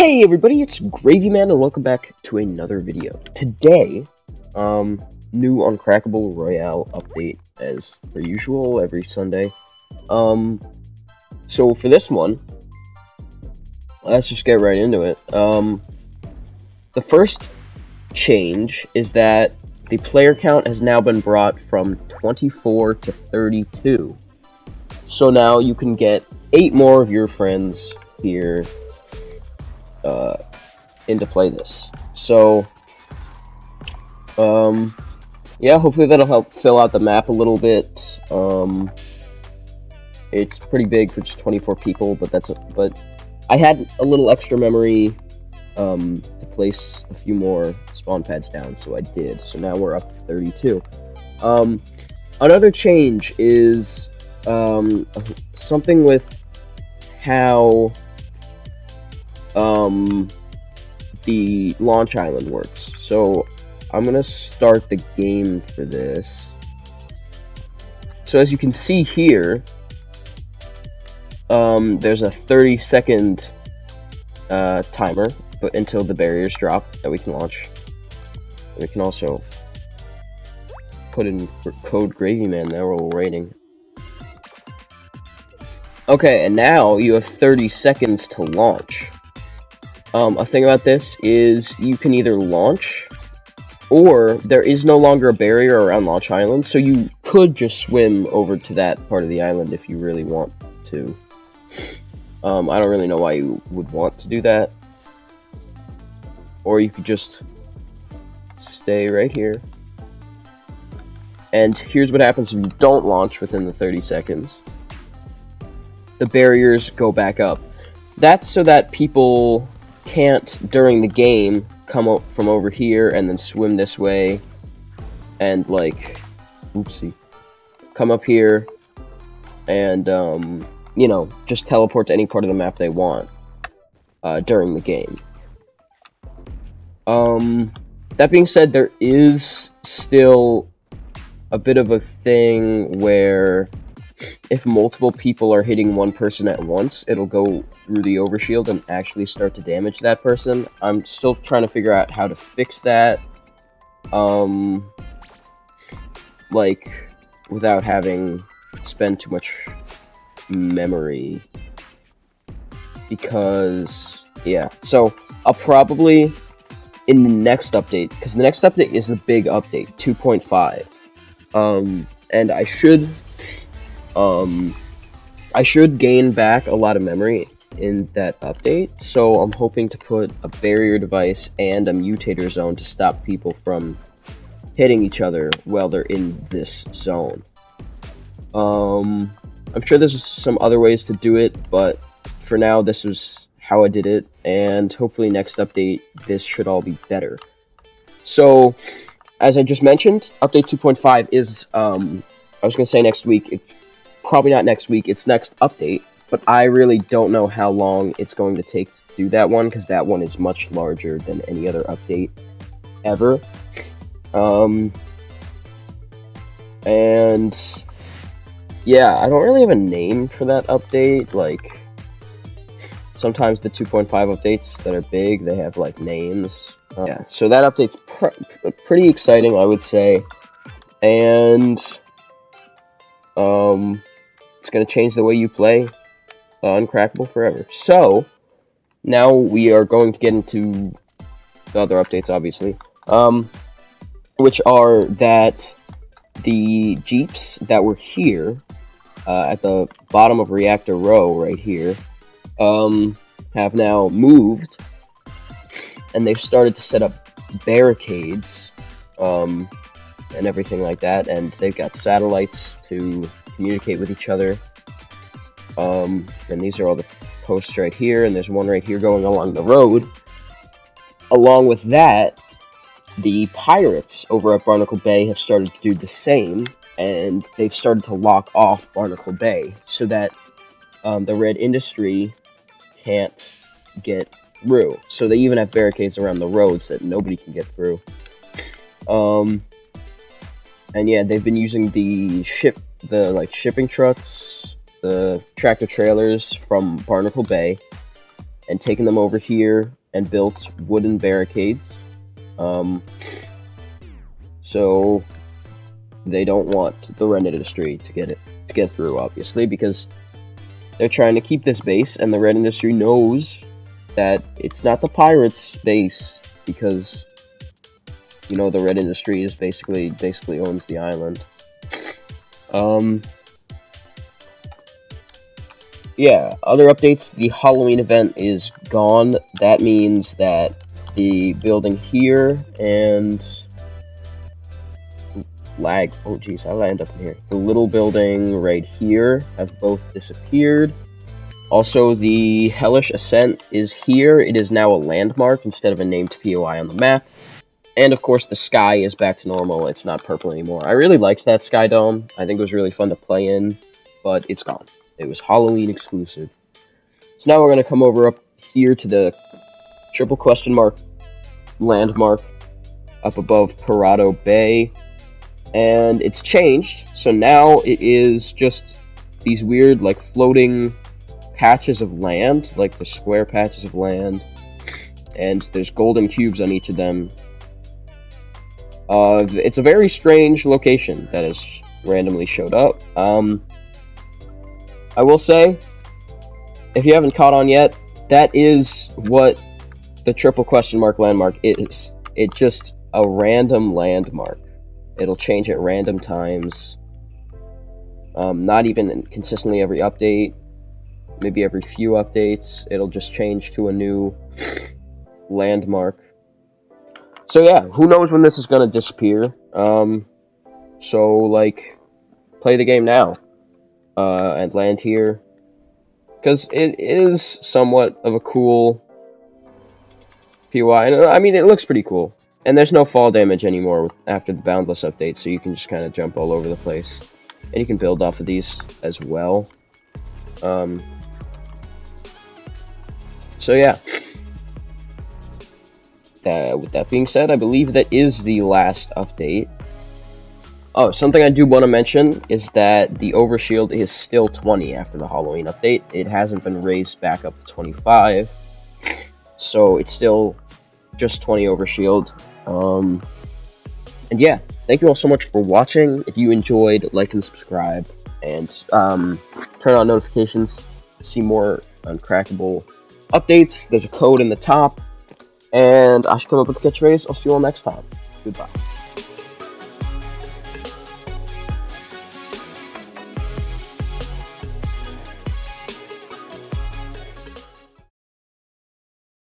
Hey everybody, it's Gravy Man and welcome back to another video. Today, new Uncrackable Royale update as per usual every Sunday. So for this one, let's just get right into it. The first change is that the player count has now been brought from 24 to 32. So now you can get 8 more of your friends here into play this. So yeah, hopefully that'll help fill out the map a little bit. It's pretty big for just 24 people, but I had a little extra memory to place a few more spawn pads down, so I did. So now we're up to 32. Another change is something with how the launch island works. So I'm gonna start the game for this. So as you can see here, there's a 30-second timer, but until the barriers drop that we can launch. We can also put in code Gravy Man there while we're waiting. Okay, and now you have 30 seconds to launch. A thing about this is you can either launch, or there is no longer a barrier around Launch Island, so you could just swim over to that part of the island if you really want to. I don't really know why you would want to do that. Or you could just stay right here. And here's what happens if you don't launch within the 30 seconds. The barriers go back up. That's so that people can't, during the game, come up from over here and then swim this way and, like, oopsie, come up here and, you know, just teleport to any part of the map they want during the game. That being said, there is still a bit of a thing where if multiple people are hitting one person at once, it'll go through the overshield and actually start to damage that person. I'm still trying to figure out how to fix that, like, without having spend too much memory, because, yeah, so I'll probably, in the next update, because the next update is the big update, 2.5, and I should gain back a lot of memory in that update, so I'm hoping to put a barrier device and a mutator zone to stop people from hitting each other while they're in this zone. I'm sure there's some other ways to do it, but for now this is how I did it, and hopefully next update this should all be better. So, as I just mentioned, update 2.5 is, I was going to say next week. Probably not next week, it's next update, but I really don't know how long it's going to take to do that one, because that one is much larger than any other update ever. And yeah, I don't really have a name for that update. Like, sometimes the 2.5 updates that are big, they have like names. Yeah, so that update's pretty exciting, I would say, and it's going to change the way you play Uncrackable forever. So, now we are going to get into the other updates, obviously, which are that the Jeeps that were here, at the bottom of Reactor Row, right here, have now moved, and they've started to set up barricades, and everything like that, and they've got satellites to communicate with each other, and these are all the posts right here, and there's one right here going along the road. Along with that, the pirates over at Barnacle Bay have started to do the same, and they've started to lock off Barnacle Bay so that the red industry can't get through. So they even have barricades around the roads that nobody can get through. And yeah, they've been using the shipping trucks, the tractor trailers from Barnacle Bay, and taken them over here and built wooden barricades. So they don't want the Red Industry to get through, obviously, because they're trying to keep this base, and the Red Industry knows that it's not the pirates' base, because you know the Red Industry is basically owns the island. Yeah, other updates, the Halloween event is gone. That means that the building here and lag. Oh geez, how did I end up in here? The little building right here have both disappeared. Also, the Hellish Ascent is here. It is now a landmark instead of a named POI on the map. And of course, the sky is back to normal. It's not purple anymore. I really liked that sky dome. I think it was really fun to play in, but it's gone. It was Halloween exclusive. So now we're going to come over up here to the triple question mark landmark up above Parado Bay. And it's changed. So now it is just these weird, like, floating patches of land, like the square patches of land. And there's golden cubes on each of them. It's a very strange location that has randomly showed up. I will say, if you haven't caught on yet, that is what the triple question mark landmark is. It's just a random landmark. It'll change at random times. Not even consistently every update. Maybe every few updates, it'll just change to a new landmark. So yeah, who knows when this is gonna disappear. So like, play the game now. And land here. Because it is somewhat of a cool POI. I mean, it looks pretty cool. And there's no fall damage anymore after the Boundless update, so you can just kind of jump all over the place. And you can build off of these as well. So yeah. With that being said, I believe that is the last update. Oh, something I do want to mention is that the overshield is still 20 after the Halloween update. It hasn't been raised back up to 25. So it's still just 20 overshield. And yeah, thank you all so much for watching. If you enjoyed, like and subscribe. And turn on notifications to see more Uncrackable updates. There's a code in the top. And I should come up with a catchphrase. I'll see you all next time. Goodbye.